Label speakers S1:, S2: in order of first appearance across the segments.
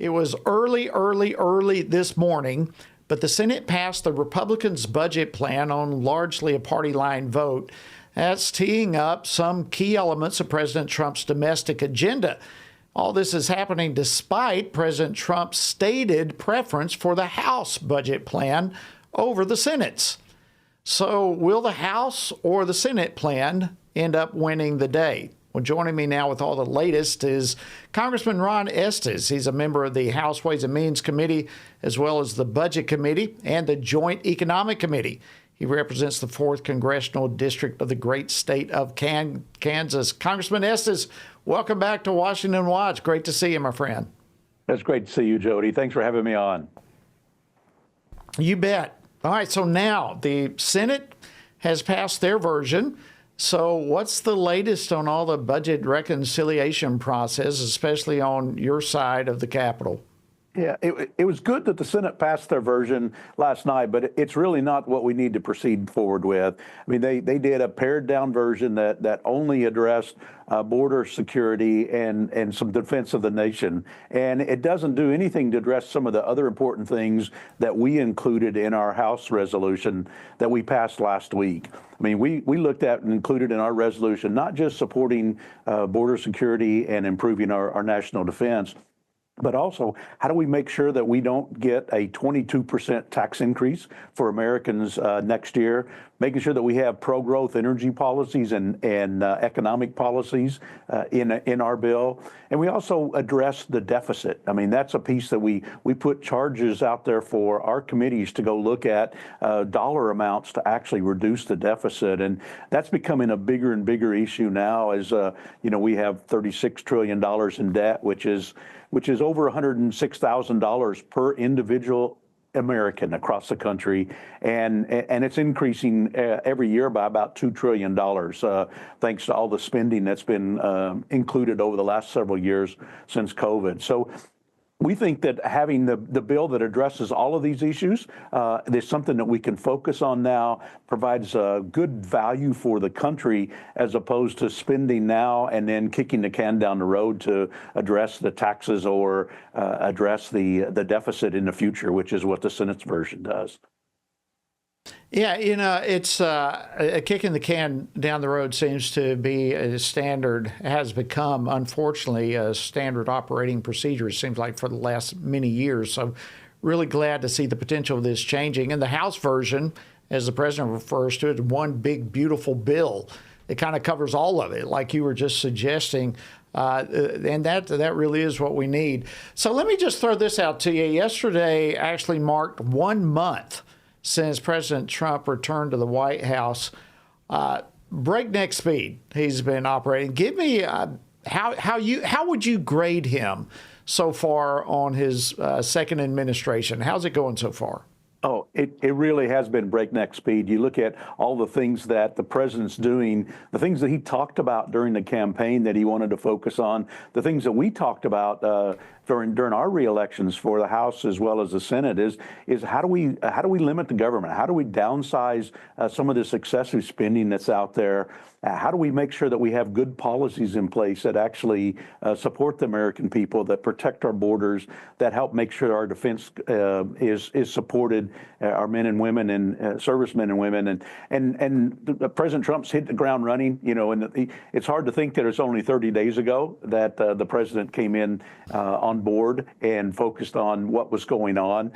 S1: It was early this morning, but the Senate passed the Republicans' budget plan on largely a party line vote. That's teeing up some key elements of President Trump's domestic agenda. All this is happening despite President Trump's stated preference for the House budget plan over the Senate's. So will the House or the Senate plan end up winning the day? Well, joining me now with all the latest is Congressman Ron Estes. He's a member of the House Ways and Means Committee, as well as the Budget Committee and the Joint Economic Committee. He represents the 4th Congressional District of the great state of Kansas. Congressman Estes, welcome back to Washington Watch. Great to see you, my friend.
S2: It's great to see you, Jody. Thanks for having me on.
S1: You bet. All right, so now the Senate has passed their version. So what's the latest on all the budget reconciliation process, especially on your side of the Capitol?
S2: Yeah, it was good that the Senate passed their version last night, but it's really not what we need to proceed forward with. I mean, they did a pared down version that only addressed border security and some defense of the nation. And it doesn't do anything to address some of the other important things that we included in our House resolution that we passed last week. I mean, we looked at and included in our resolution not just supporting border security and improving our national defense, but also, how do we make sure that we don't get a 22% tax increase for Americans next year? Making sure that we have pro-growth energy policies and economic policies in our bill. And we also address the deficit. I mean, that's a piece that we put charges out there for our committees to go look at dollar amounts to actually reduce the deficit. And that's becoming a bigger and bigger issue now as, we have $36 trillion in debt, which is over $106,000 per individual American across the country, and it's increasing every year by about $2 trillion, thanks to all the spending that's been included over the last several years since COVID. So we think that having the bill that addresses all of these issues is something that we can focus on now, provides good value for the country, as opposed to spending now and then kicking the can down the road to address the taxes or address the deficit in the future, which is what the Senate's version does.
S1: Yeah, it's a kicking the can down the road seems to be a standard, has become, unfortunately, a standard operating procedure, it seems like, for the last many years. So really glad to see the potential of this changing. And the House version, as the president refers to it, one big, beautiful bill. It kind of covers all of it, like you were just suggesting. And that really is what we need. So let me just throw this out to you. Yesterday actually marked 1 month since President Trump returned to the White House. Breakneck speed he's been operating. Give me how would you grade him so far on his second administration? How's it going so far?
S2: Oh, it really has been breakneck speed. You look at all the things that the president's doing, the things that he talked about during the campaign that he wanted to focus on, the things that we talked about during our re-elections for the House as well as the Senate is how do we limit the government? How do we downsize some of this excessive spending that's out there? How do we make sure that we have good policies in place that actually support the American people, that protect our borders, that help make sure our defense is supported, our men and women and servicemen and women, and President Trump's hit the ground running. And it's hard to think that it's only 30 days ago that the president came in on board and focused on what was going on.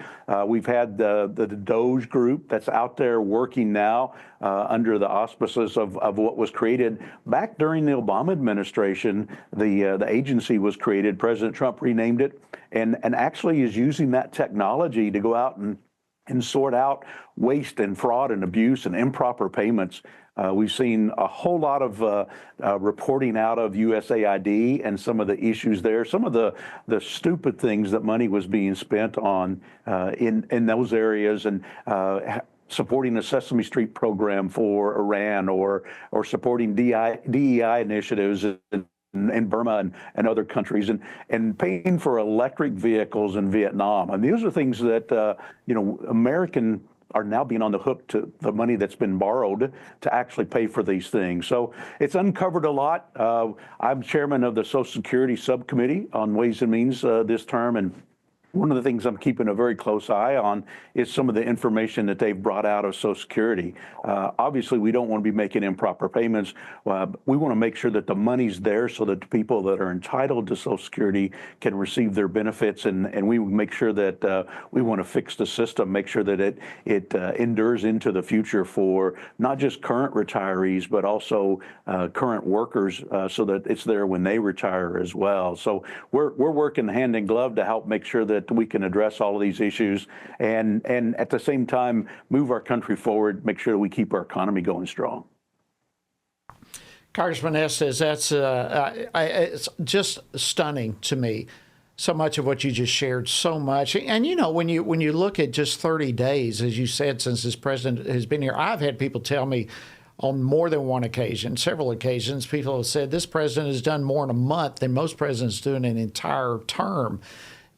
S2: We've had the DOGE group that's out there working now under the auspices of what was created back during the Obama administration. The agency was created. President Trump renamed it, and actually is using that technology to go out and sort out waste and fraud and abuse and improper payments. We've seen a whole lot of reporting out of USAID and some of the issues there, some of the stupid things that money was being spent on in those areas, and supporting a Sesame Street program for Iran or supporting DEI initiatives in Burma and other countries, and paying for electric vehicles in Vietnam. And these are things that, American are now being on the hook to the money that's been borrowed to actually pay for these things. So it's uncovered a lot. I'm chairman of the Social Security Subcommittee on Ways and Means this term, and One of the things I'm keeping a very close eye on is some of the information that they've brought out of Social Security. Obviously, we don't want to be making improper payments. We want to make sure that the money's there so that the people that are entitled to Social Security can receive their benefits, and we make sure that we want to fix the system, make sure that it endures into the future for not just current retirees, but also current workers, so that it's there when they retire as well. So we're working hand in glove to help make sure that we can address all of these issues and at the same time move our country forward, make sure that we keep our economy going strong.
S1: Congressman Estes, it's just stunning to me. So much of what you just shared, so much. And you know, when you look at just 30 days, as you said, since this president has been here, I've had people tell me on more than one occasion, several occasions, people have said this president has done more in a month than most presidents do in an entire term.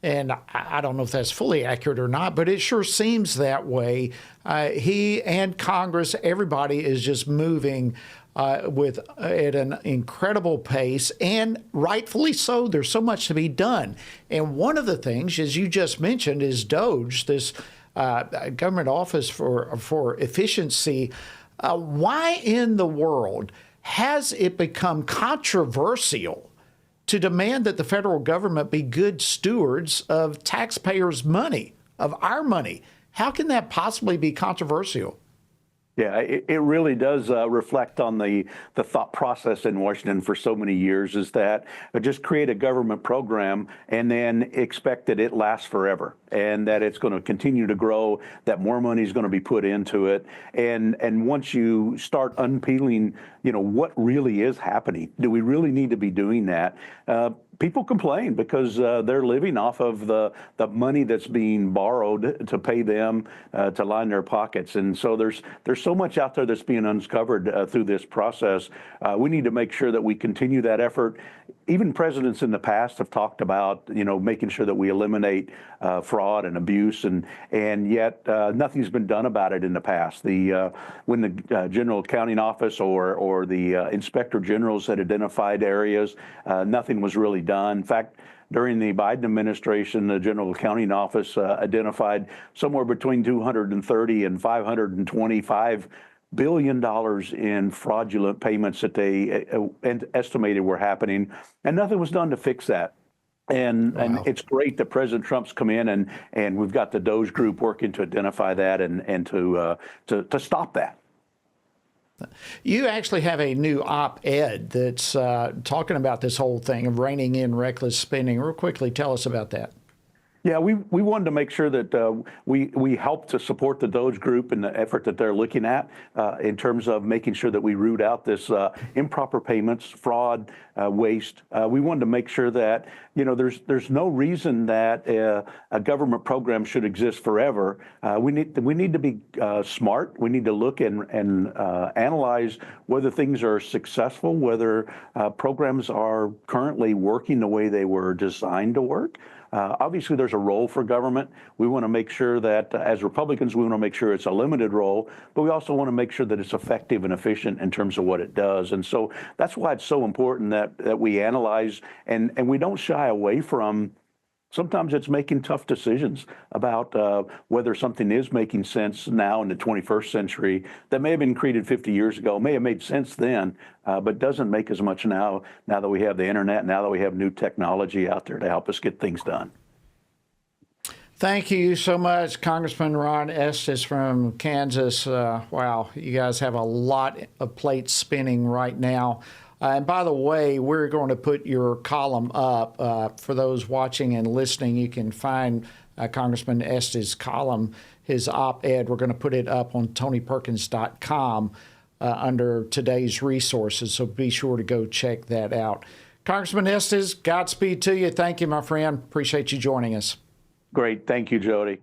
S1: And I don't know if that's fully accurate or not, but it sure seems that way. He and Congress, everybody is just moving at an incredible pace, and rightfully so. There's so much to be done. And one of the things, as you just mentioned, is DOGE, this government office for efficiency. Why in the world has it become controversial to demand that the federal government be good stewards of taxpayers' money, of our money? How can that possibly be controversial?
S2: Yeah, it really does reflect on the thought process in Washington for so many years, is that just create a government program and then expect that it lasts forever and that it's going to continue to grow, that more money is going to be put into it. And once you start unpeeling, what really is happening, do we really need to be doing that? People complain because they're living off of the money that's being borrowed to pay them to line their pockets. And so there's so much out there that's being uncovered through this process. We need to make sure that we continue that effort. Even presidents in the past have talked about, making sure that we eliminate fraud and abuse, and yet nothing's been done about it in the past. When the General Accounting Office or the Inspector Generals had identified areas, nothing was really done. In fact, during the Biden administration, the General Accounting Office identified somewhere between 230 and 525 billion dollars in fraudulent payments that they estimated were happening, and nothing was done to fix that. And it's great that President Trump's come in and we've got the DOGE group working to identify that and to stop that.
S1: You actually have a new op-ed that's talking about this whole thing of reining in reckless spending. Real quickly, tell us about that.
S2: Yeah, we wanted to make sure that we help to support the DOGE group in the effort that they're looking at in terms of making sure that we root out this improper payments, fraud, waste. We wanted to make sure that there's no reason that a government program should exist forever. We need to be smart. We need to look and analyze whether things are successful, whether programs are currently working the way they were designed to work. Obviously, there's a role for government. We want to make sure that, as Republicans, we want to make sure it's a limited role, but we also want to make sure that it's effective and efficient in terms of what it does. And so that's why it's so important that we analyze and we don't shy away from. Sometimes it's making tough decisions about whether something is making sense now in the 21st century that may have been created 50 years ago, may have made sense then, but doesn't make as much now that we have the internet, now that we have new technology out there to help us get things done.
S1: Thank you so much, Congressman Ron Estes from Kansas. Wow, you guys have a lot of plates spinning right now. And by the way, we're going to put your column up for those watching and listening. You can find Congressman Estes' column, his op-ed. We're going to put it up on TonyPerkins.com under today's resources. So be sure to go check that out. Congressman Estes, Godspeed to you. Thank you, my friend. Appreciate you joining us.
S2: Great. Thank you, Jody.